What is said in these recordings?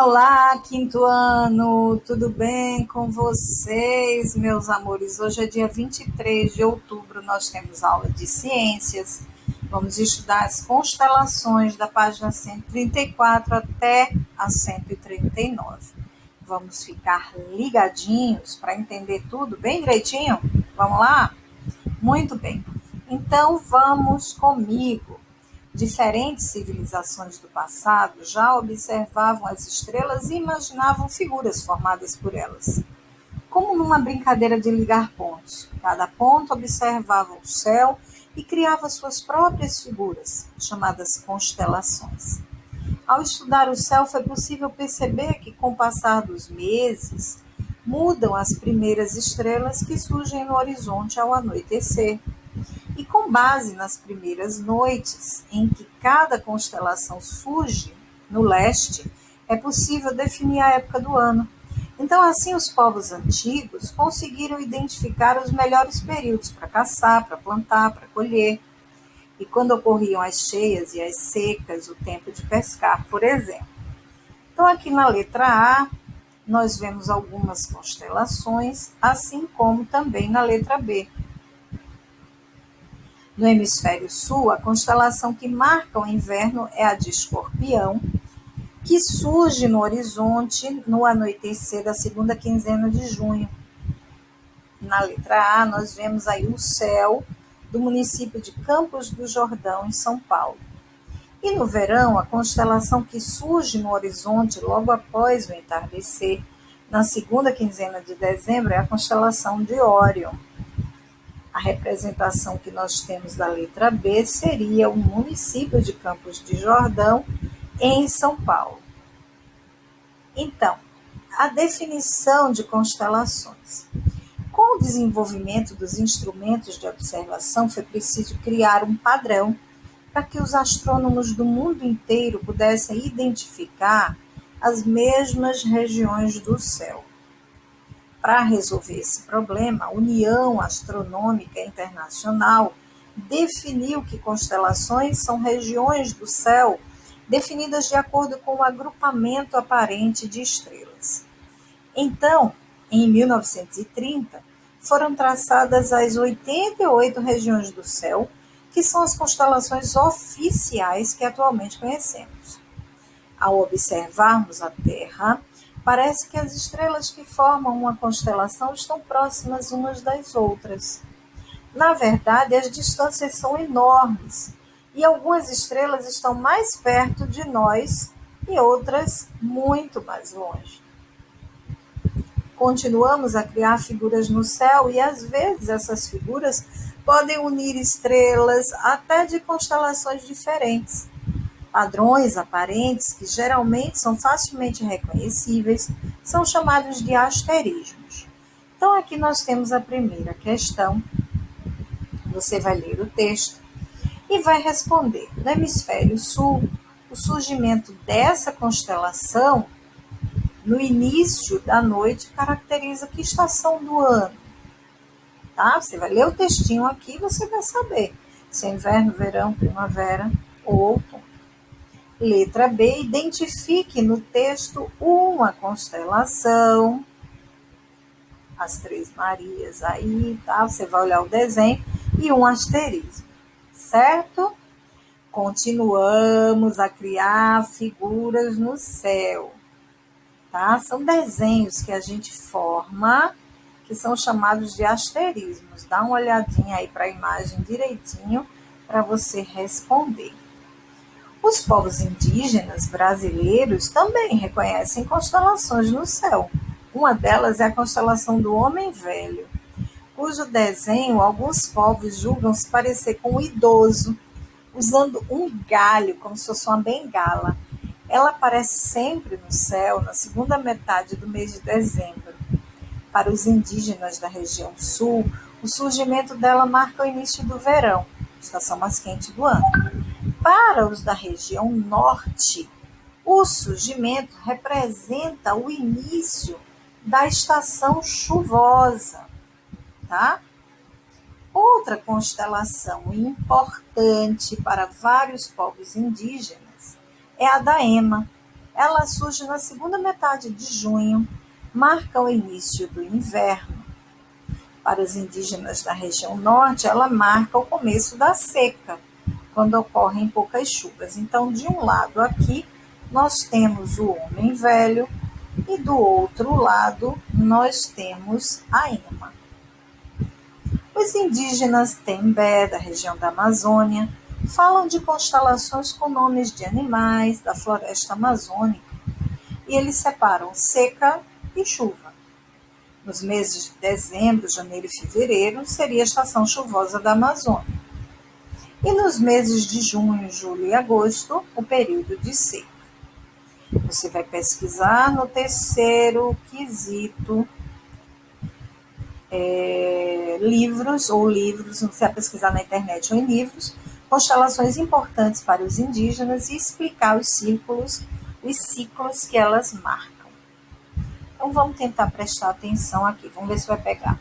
Olá, quinto ano, tudo bem com vocês, meus amores? Hoje é dia 23 de outubro, nós temos aula de ciências. Vamos estudar as constelações da página 134 até a 139. Vamos ficar ligadinhos para entender tudo bem direitinho? Vamos lá? Muito bem. Então, vamos comigo. Diferentes civilizações do passado já observavam as estrelas e imaginavam figuras formadas por elas, como numa brincadeira de ligar pontos. Cada ponto observava o céu e criava suas próprias figuras, chamadas constelações. Ao estudar o céu, foi possível perceber que, com o passar dos meses, mudam as primeiras estrelas que surgem no horizonte ao anoitecer. E com base nas primeiras noites em que cada constelação surge no leste, é possível definir a época do ano. Então, assim, os povos antigos conseguiram identificar os melhores períodos para caçar, para plantar, para colher. E quando ocorriam as cheias e as secas, o tempo de pescar, por exemplo. Então, aqui na letra A, nós vemos algumas constelações, assim como também na letra B. No hemisfério sul, a constelação que marca o inverno é a de Escorpião, que surge no horizonte no anoitecer da segunda quinzena de junho. Na letra A, nós vemos aí o céu do município de Campos do Jordão, em São Paulo. E no verão, a constelação que surge no horizonte logo após o entardecer, na segunda quinzena de dezembro, é a constelação de Órion. A representação que nós temos da letra B seria o município de Campos de Jordão, em São Paulo. Então, a definição de constelações. Com o desenvolvimento dos instrumentos de observação, foi preciso criar um padrão para que os astrônomos do mundo inteiro pudessem identificar as mesmas regiões do céu. Para resolver esse problema, a União Astronômica Internacional definiu que constelações são regiões do céu definidas de acordo com o agrupamento aparente de estrelas. Então, em 1930, foram traçadas as 88 regiões do céu, que são as constelações oficiais que atualmente conhecemos. Ao observarmos a Terra, parece que as estrelas que formam uma constelação estão próximas umas das outras. Na verdade, as distâncias são enormes e algumas estrelas estão mais perto de nós e outras muito mais longe. Continuamos a criar figuras no céu e às vezes essas figuras podem unir estrelas até de constelações diferentes. Padrões aparentes, que geralmente são facilmente reconhecíveis, são chamados de asterismos. Então, aqui nós temos a primeira questão. Você vai ler o texto e vai responder. No hemisfério sul, o surgimento dessa constelação no início da noite caracteriza que estação do ano? Tá? Você vai ler o textinho aqui e você vai saber se é inverno, verão, primavera ou outono. Letra B, identifique no texto uma constelação, as Três Marias aí, tá? Você vai olhar o desenho e um asterisco, certo? Continuamos a criar figuras no céu, tá? São desenhos que a gente forma, que são chamados de asterismos. Dá uma olhadinha aí para a imagem direitinho para você responder. Os povos indígenas brasileiros também reconhecem constelações no céu. Uma delas é a constelação do Homem Velho, cujo desenho alguns povos julgam se parecer com um idoso, usando um galho, como se fosse uma bengala. Ela aparece sempre no céu na segunda metade do mês de dezembro. Para os indígenas da região sul, o surgimento dela marca o início do verão, estação mais quente do ano. Para os da região norte, o surgimento representa o início da estação chuvosa, tá? Outra constelação importante para vários povos indígenas é a da Ema, Ela surge na segunda metade de junho, marca o início do inverno. Para os indígenas da região norte, ela marca o começo da seca, quando ocorrem poucas chuvas. Então, de um lado aqui, nós temos o homem velho e do outro lado nós temos a Ima. Os indígenas Tembé, da região da Amazônia, falam de constelações com nomes de animais da floresta amazônica e eles separam seca e chuva. Nos meses de dezembro, janeiro e fevereiro seria a estação chuvosa da Amazônia. E nos meses de junho, julho e agosto, o período de seca. Você vai pesquisar no terceiro quesito livros, você vai pesquisar na internet ou em livros, constelações importantes para os indígenas e explicar os ciclos que elas marcam. Então vamos tentar prestar atenção aqui, vamos ver se vai pegar.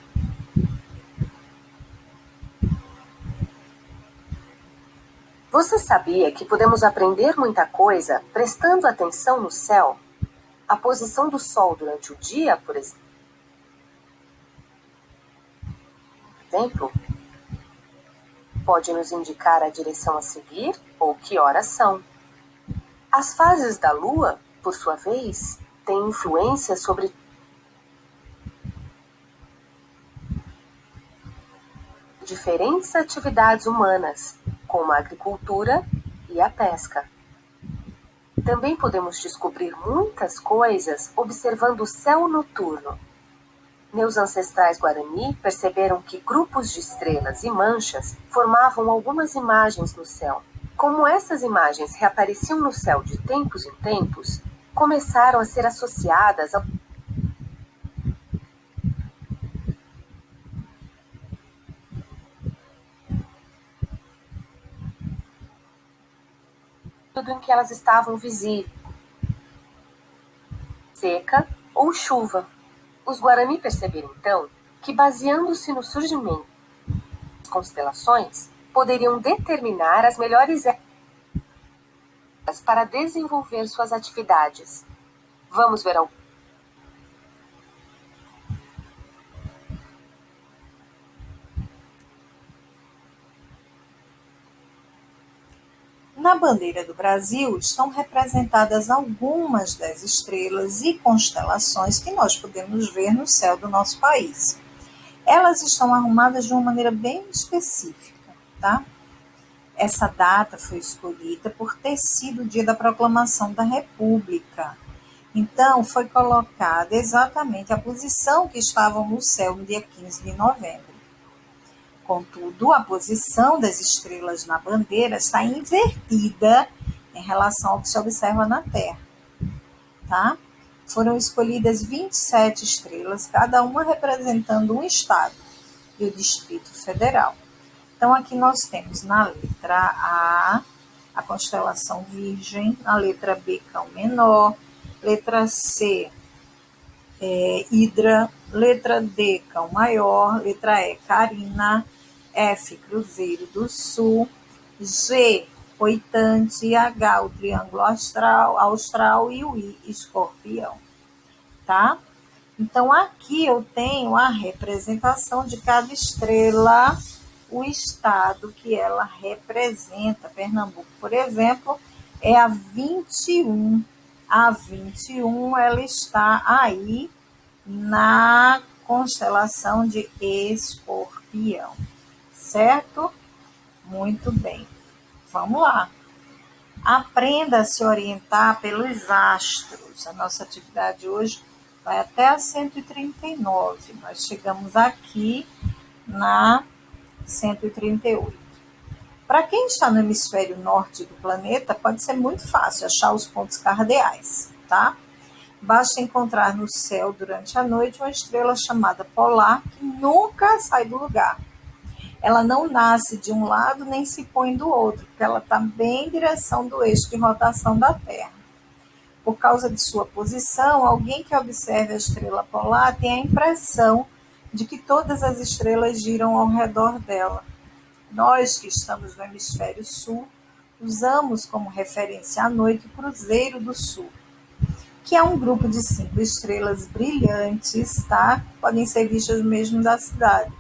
Você sabia que podemos aprender muita coisa prestando atenção no céu? A posição do Sol durante o dia, por exemplo, pode nos indicar a direção a seguir ou que horas são. As fases da Lua, por sua vez, têm influência sobre diferentes atividades humanas, como a agricultura e a pesca. Também podemos descobrir muitas coisas observando o céu noturno. Meus ancestrais Guarani perceberam que grupos de estrelas e manchas formavam algumas imagens no céu. Como essas imagens reapareciam no céu de tempos em tempos, começaram a ser associadas ao período em que elas estavam visíveis, seca ou chuva. Os Guarani perceberam então que, baseando-se no surgimento das constelações, poderiam determinar as melhores épocas para desenvolver suas atividades. Vamos ver alguns. Na bandeira do Brasil estão representadas algumas das estrelas e constelações que nós podemos ver no céu do nosso país. Elas estão arrumadas de uma maneira bem específica, tá? Essa data foi escolhida por ter sido o dia da proclamação da República. Então, foi colocada exatamente a posição que estavam no céu no dia 15 de novembro. Contudo, a posição das estrelas na bandeira está invertida em relação ao que se observa na Terra. Tá? Foram escolhidas 27 estrelas, cada uma representando um estado e o Distrito Federal. Então, aqui nós temos na letra A constelação Virgem, na letra B, Cão Menor, letra C, Hidra, letra D, Cão Maior, letra E, Carina, F, Cruzeiro do Sul, G, Oitante, H, o Triângulo Austral e o I, Escorpião, tá? Então, aqui eu tenho a representação de cada estrela, o estado que ela representa. Pernambuco, por exemplo, é a 21. A 21, ela está aí na constelação de Escorpião, certo? Muito bem. Vamos lá. Aprenda a se orientar pelos astros. A nossa atividade hoje vai até a 139. Nós chegamos aqui na 138. Para quem está no hemisfério norte do planeta, pode ser muito fácil achar os pontos cardeais, tá? Basta encontrar no céu durante a noite uma estrela chamada polar que nunca sai do lugar. Ela não nasce de um lado nem se põe do outro, porque ela está bem em direção do eixo de rotação da Terra. Por causa de sua posição, alguém que observe a estrela polar tem a impressão de que todas as estrelas giram ao redor dela. Nós que estamos no hemisfério sul, usamos como referência à noite o Cruzeiro do Sul, que é um grupo de 5 estrelas brilhantes, tá? Podem ser vistas mesmo da cidade.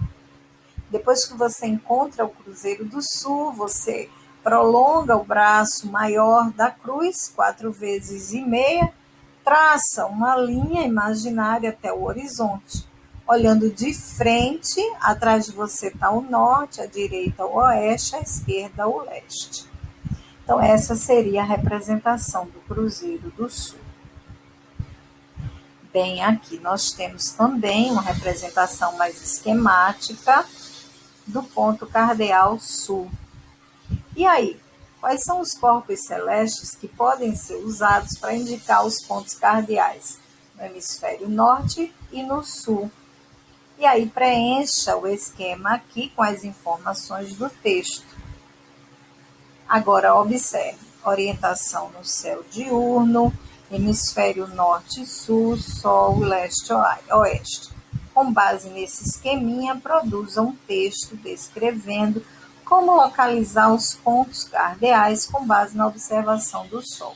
Depois que você encontra o Cruzeiro do Sul, você prolonga o braço maior da cruz, 4 vezes e meia, traça uma linha imaginária até o horizonte. Olhando de frente, atrás de você está o norte, à direita o oeste, à esquerda o leste. Então, essa seria a representação do Cruzeiro do Sul. Bem, aqui nós temos também uma representação mais esquemática do ponto cardeal sul. E aí, quais são os corpos celestes que podem ser usados para indicar os pontos cardeais no hemisfério norte e no sul? E aí preencha o esquema aqui com as informações do texto. Agora observe, orientação no céu diurno, hemisfério norte e sul, sol, leste e oeste. Com base nesse esqueminha, produza um texto descrevendo como localizar os pontos cardeais com base na observação do sol.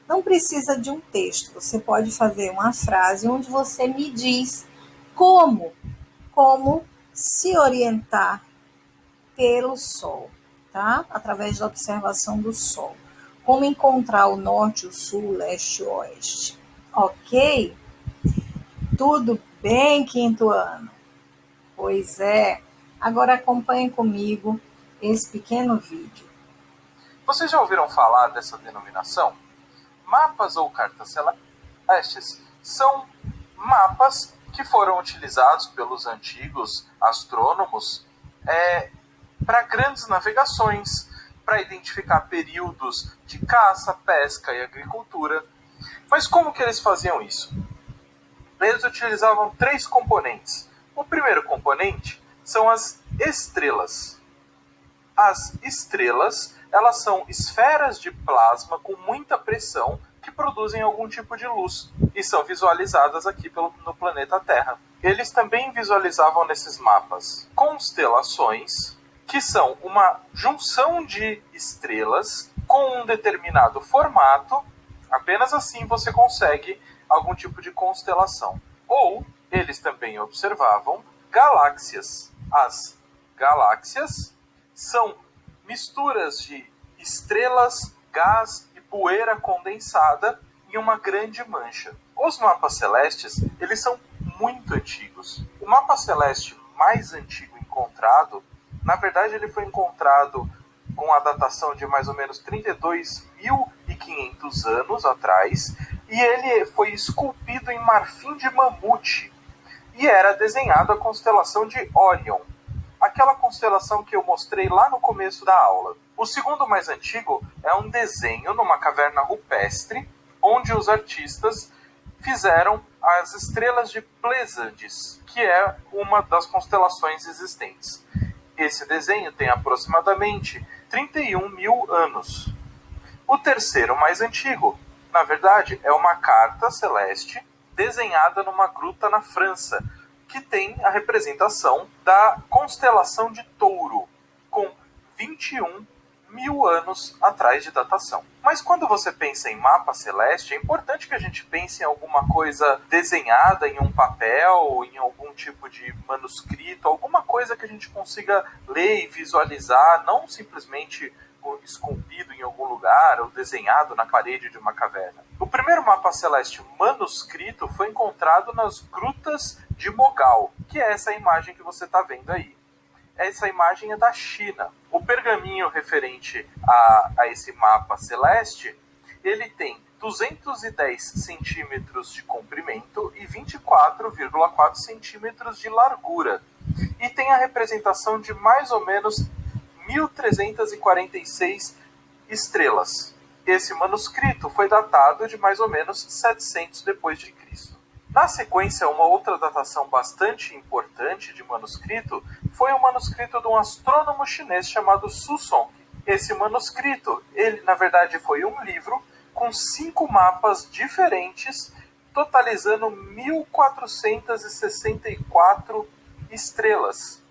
Não precisa de um texto, você pode fazer uma frase onde você me diz como se orientar pelo sol, tá? Através da observação do sol. Como encontrar o norte, o sul, o leste e o oeste. Ok? Tudo bem, quinto ano? Pois é. Agora acompanhe comigo esse pequeno vídeo. Vocês já ouviram falar dessa denominação? Mapas ou cartas celestes são mapas que foram utilizados pelos antigos astrônomos para grandes navegações, para identificar períodos de caça, pesca e agricultura. Mas como que eles faziam isso? Eles utilizavam 3 componentes. O primeiro componente são as estrelas. As estrelas, elas são esferas de plasma com muita pressão que produzem algum tipo de luz e são visualizadas aqui no planeta Terra. Eles também visualizavam nesses mapas constelações, que são uma junção de estrelas com um determinado formato. Apenas assim você consegue algum tipo de constelação. Ou eles também observavam galáxias. As galáxias são misturas de estrelas, gás e poeira condensada em uma grande mancha. Os mapas celestes, eles são muito antigos. O mapa celeste mais antigo encontrado, na verdade ele foi encontrado com a datação de mais ou menos 32.500 anos atrás, e ele foi esculpido em marfim de mamute, e era desenhado a constelação de Órion, aquela constelação que eu mostrei lá no começo da aula. O segundo mais antigo é um desenho numa caverna rupestre, onde os artistas fizeram as estrelas de Pleiades, que é uma das constelações existentes. Esse desenho tem aproximadamente 31.000 anos. O terceiro mais antigo, na verdade, é uma carta celeste desenhada numa gruta na França, que tem a representação da constelação de Touro, com 21.000 anos atrás de datação. Mas quando você pensa em mapa celeste, é importante que a gente pense em alguma coisa desenhada em um papel, em algum tipo de manuscrito, alguma coisa que a gente consiga ler e visualizar, não simplesmente esculpido em algum lugar ou desenhado na parede de uma caverna. O primeiro mapa celeste manuscrito foi encontrado nas grutas de Mogal, que é essa imagem que você está vendo aí. Essa imagem é da China. O pergaminho referente a esse mapa celeste, ele tem 210 centímetros de comprimento e 24,4 centímetros de largura. E tem a representação de mais ou menos 1.346 estrelas. Esse manuscrito foi datado de mais ou menos 700 depois de Cristo. Na sequência, uma outra datação bastante importante de manuscrito foi o manuscrito de um astrônomo chinês chamado Su Song. Esse manuscrito, ele na verdade foi um livro com 5 mapas diferentes, totalizando 1.464 estrelas.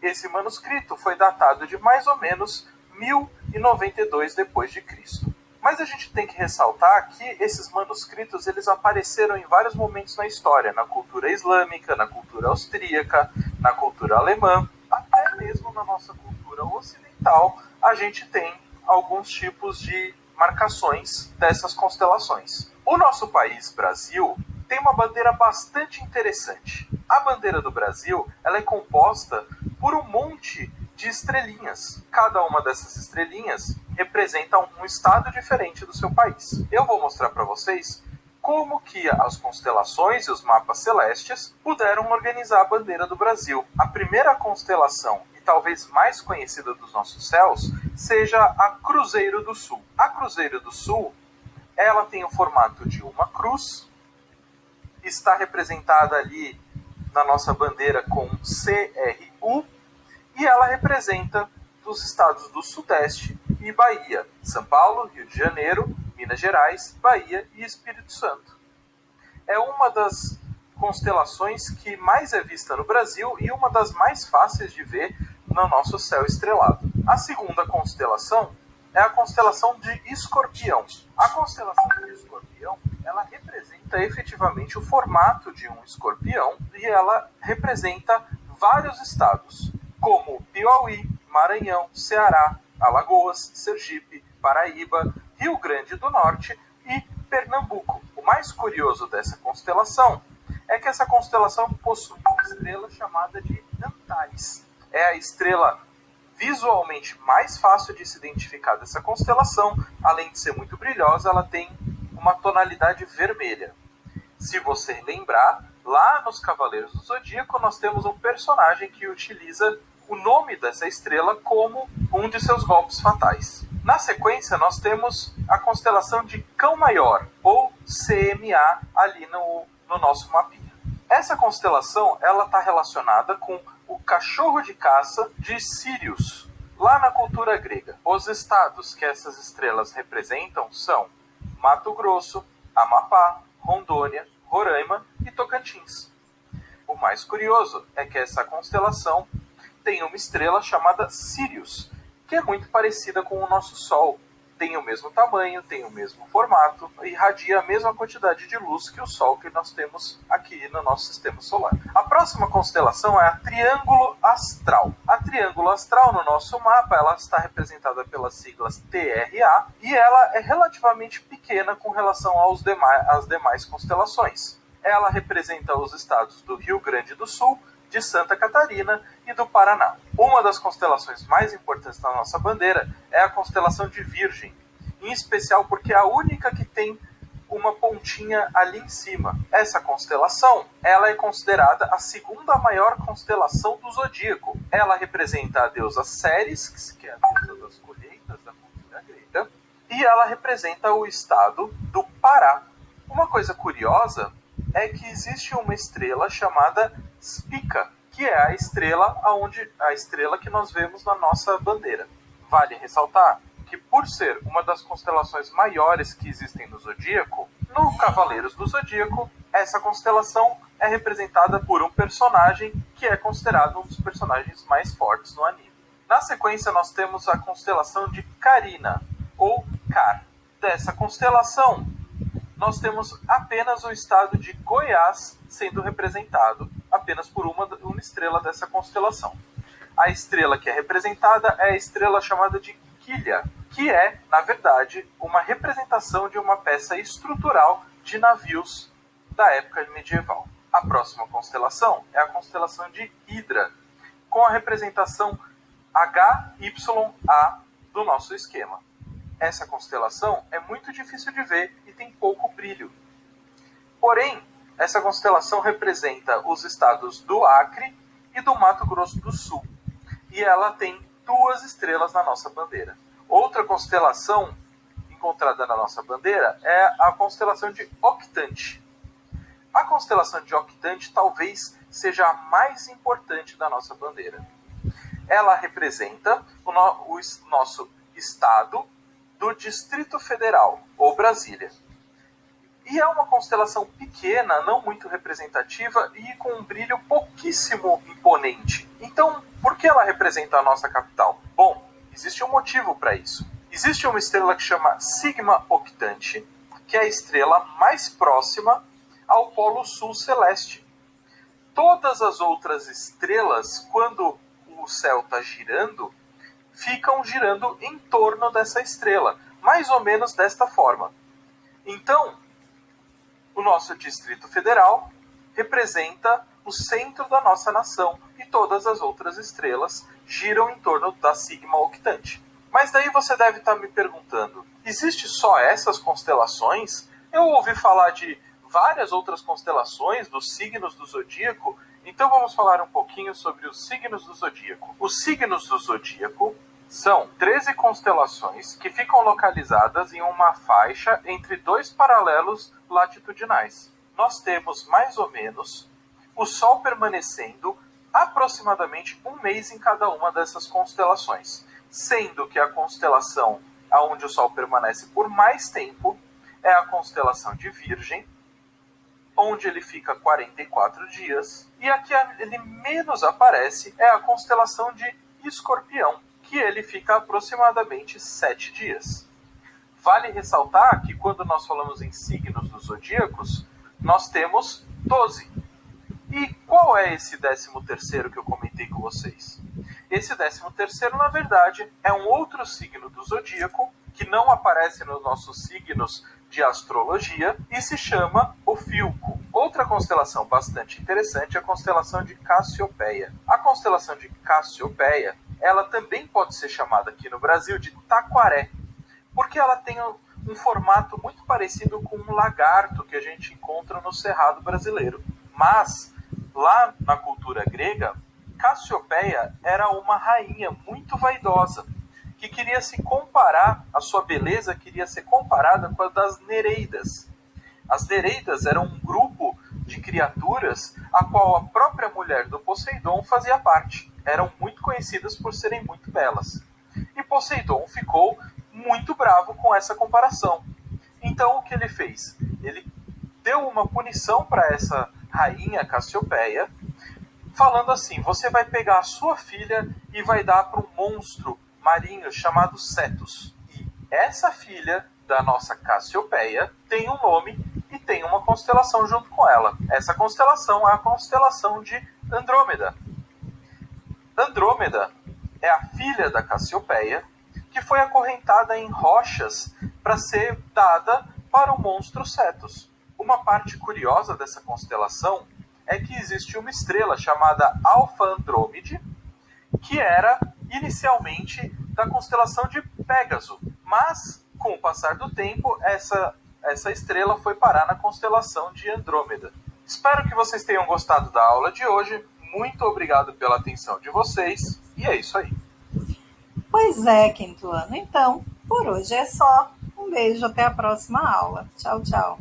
Esse manuscrito foi datado de mais ou menos 1092 depois de Cristo. Mas a gente tem que ressaltar que esses manuscritos eles apareceram em vários momentos na história, na cultura islâmica, na cultura austríaca, na cultura alemã, até mesmo na nossa cultura ocidental, a gente tem alguns tipos de marcações dessas constelações. O nosso país, Brasil, tem uma bandeira bastante interessante. A bandeira do Brasil ela é composta por um monte de estrelinhas. Cada uma dessas estrelinhas representa um estado diferente do seu país. Eu vou mostrar para vocês como que as constelações e os mapas celestes puderam organizar a bandeira do Brasil. A primeira constelação, e talvez mais conhecida dos nossos céus, seja a Cruzeiro do Sul. A Cruzeiro do Sul, ela tem o formato de uma cruz, está representada ali na nossa bandeira com CRU, e ela representa os estados do Sudeste e Bahia, São Paulo, Rio de Janeiro, Minas Gerais, Bahia e Espírito Santo. É uma das constelações que mais é vista no Brasil e uma das mais fáceis de ver no nosso céu estrelado. A segunda constelação é a constelação de Escorpião. A constelação de Escorpião, ela representa efetivamente o formato de um escorpião e ela representa vários estados, como Piauí, Maranhão, Ceará, Alagoas, Sergipe, Paraíba, Rio Grande do Norte e Pernambuco. O mais curioso dessa constelação é que essa constelação possui uma estrela chamada de Antares. É a estrela visualmente mais fácil de se identificar dessa constelação. Além de ser muito brilhosa, ela tem uma tonalidade vermelha. Se você lembrar, lá nos Cavaleiros do Zodíaco nós temos um personagem que utiliza o nome dessa estrela como um de seus golpes fatais. Na sequência, nós temos a constelação de Cão Maior, ou CMA, ali no nosso mapinha. Essa constelação está relacionada com o cachorro de caça de Sírius, lá na cultura grega. Os estados que essas estrelas representam são Mato Grosso, Amapá, Rondônia, Roraima e Tocantins. O mais curioso é que essa constelação tem uma estrela chamada Sirius, que é muito parecida com o nosso Sol. Tem o mesmo tamanho, tem o mesmo formato, irradia a mesma quantidade de luz que o Sol que nós temos aqui no nosso sistema solar. A próxima constelação é a Triângulo Astral. A Triângulo Astral no nosso mapa ela está representada pelas siglas TRA e ela é relativamente pequena com relação às demais constelações. Ela representa os estados do Rio Grande do Sul, de Santa Catarina e do Paraná. Uma das constelações mais importantes da nossa bandeira é a constelação de Virgem, em especial porque é a única que tem uma pontinha ali em cima. Essa constelação, ela é considerada a segunda maior constelação do zodíaco. Ela representa a deusa Ceres, que é a deusa das colheitas da cultura grega, e ela representa o estado do Pará. Uma coisa curiosa é que existe uma estrela chamada Spica, que é a estrela que nós vemos na nossa bandeira. Vale ressaltar que, por ser uma das constelações maiores que existem no Zodíaco, no Cavaleiros do Zodíaco, essa constelação é representada por um personagem que é considerado um dos personagens mais fortes no anime. Na sequência, nós temos a constelação de Carina, ou Car. Dessa constelação, nós temos apenas o estado de Goiás sendo representado, apenas por uma estrela dessa constelação. A estrela que é representada é a estrela chamada de Quilha, que é, na verdade, uma representação de uma peça estrutural de navios da época medieval. A próxima constelação é a constelação de Hidra, com a representação HYA do nosso esquema. Essa constelação é muito difícil de ver e tem pouco brilho. Porém, essa constelação representa os estados do Acre e do Mato Grosso do Sul. E ela tem 2 estrelas na nossa bandeira. Outra constelação encontrada na nossa bandeira é a constelação de Octante. A constelação de Octante talvez seja a mais importante da nossa bandeira. Ela representa o nosso estado do Distrito Federal, ou Brasília. E é uma constelação pequena, não muito representativa e com um brilho pouquíssimo imponente. Então, por que ela representa a nossa capital? Bom, existe um motivo para isso. Existe uma estrela que chama Sigma Octante, que é a estrela mais próxima ao polo sul celeste. Todas as outras estrelas, quando o céu está girando, ficam girando em torno dessa estrela, mais ou menos desta forma. Então, o nosso Distrito Federal representa o centro da nossa nação e todas as outras estrelas giram em torno da Sigma Octante. Mas daí você deve estar me perguntando, existe só essas constelações? Eu ouvi falar de várias outras constelações dos signos do zodíaco, então vamos falar um pouquinho sobre os signos do zodíaco. Os signos do zodíaco são 13 constelações que ficam localizadas em uma faixa entre dois paralelos latitudinais. Nós temos mais ou menos o Sol permanecendo aproximadamente um mês em cada uma dessas constelações, sendo que a constelação onde o Sol permanece por mais tempo é a constelação de Virgem, onde ele fica 44 dias, e a que ele menos aparece é a constelação de Escorpião, que ele fica aproximadamente 7 dias. Vale ressaltar que quando nós falamos em signos dos zodíacos, nós temos 12. E qual é esse 13º que eu comentei com vocês? Esse 13º, na verdade, é um outro signo do zodíaco, que não aparece nos nossos signos de astrologia, e se chama Ophiuco. Outra constelação bastante interessante é a constelação de Cassiopeia. A constelação de Cassiopeia, ela também pode ser chamada aqui no Brasil de Taquaré, porque ela tem um formato muito parecido com um lagarto que a gente encontra no Cerrado brasileiro. Mas, lá na cultura grega, Cassiopeia era uma rainha muito vaidosa, que queria se comparar, a sua beleza queria ser comparada com a das Nereidas. As Nereidas eram um grupo de criaturas a qual a própria mulher do Poseidon fazia parte. Eram muito conhecidas por serem muito belas. E Poseidon ficou muito bravo com essa comparação. Então o que ele fez? Ele deu uma punição para essa rainha Cassiopeia, falando assim: você vai pegar a sua filha e vai dar para um monstro marinho chamado Cetus. E essa filha da nossa Cassiopeia tem um nome e tem uma constelação junto com ela. Essa constelação é a constelação de Andrômeda. Andrômeda é a filha da Cassiopeia, que foi acorrentada em rochas para ser dada para o monstro Cetus. Uma parte curiosa dessa constelação é que existe uma estrela chamada Alfa Andrômede, que era inicialmente da constelação de Pégaso, mas com o passar do tempo essa estrela foi parar na constelação de Andrômeda. Espero que vocês tenham gostado da aula de hoje. Muito obrigado pela atenção de vocês e é isso aí. Pois é, quinto ano. Então, por hoje é só. Um beijo, até a próxima aula. Tchau, tchau.